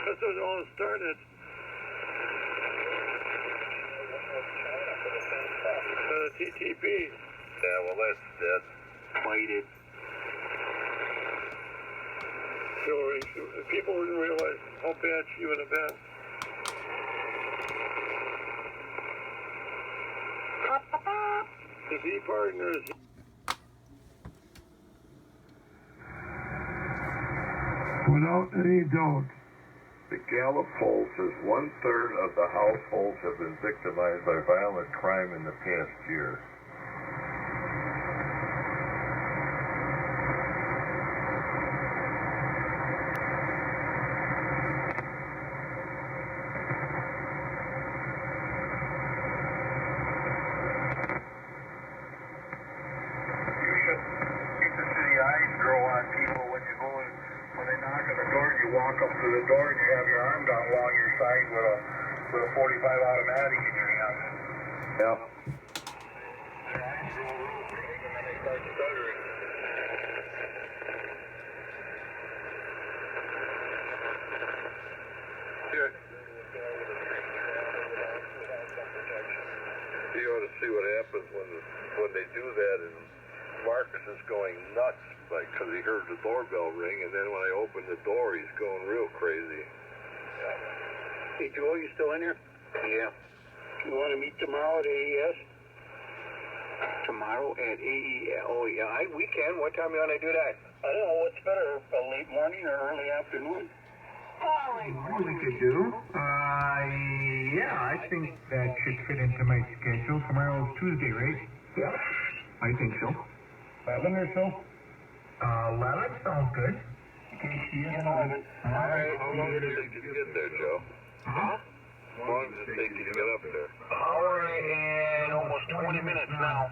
That's what all started. TTP. Yeah, well, that's dead. Fight it. People didn't realize how bad she would have been. His E-partners. Without any doubt. The Gallup poll says 1/3 of the households have been victimized by violent crime in the past year. You should keep the city eyes grow on people when you go in, when they knock on the door and you walk up to the door and you have your arm down along your side with a 45 automatic in your hand. Yeah. Their eyes grow real big and then they start stuttering. Here. You ought to see what happens when they do that, and Marcus is going nuts because he heard the doorbell ring, and then when I open the door, he's going real crazy. Yeah. Hey, Joel, you still in here? Yeah. You want to meet tomorrow at AES? Tomorrow at AES? Oh, yeah, we can. What time you want to do that? I don't know. What's better, a late morning or early afternoon? What we could do? Yeah, I think that should fit into my schedule. Tomorrow's Tuesday, right? Yeah. I think so. 11 or so? 11 sounds good. Okay, see you at 11. All right. How long does it take you to get there, Joe? Huh? How long does it take you to get up there? Hour and almost 20 minutes now.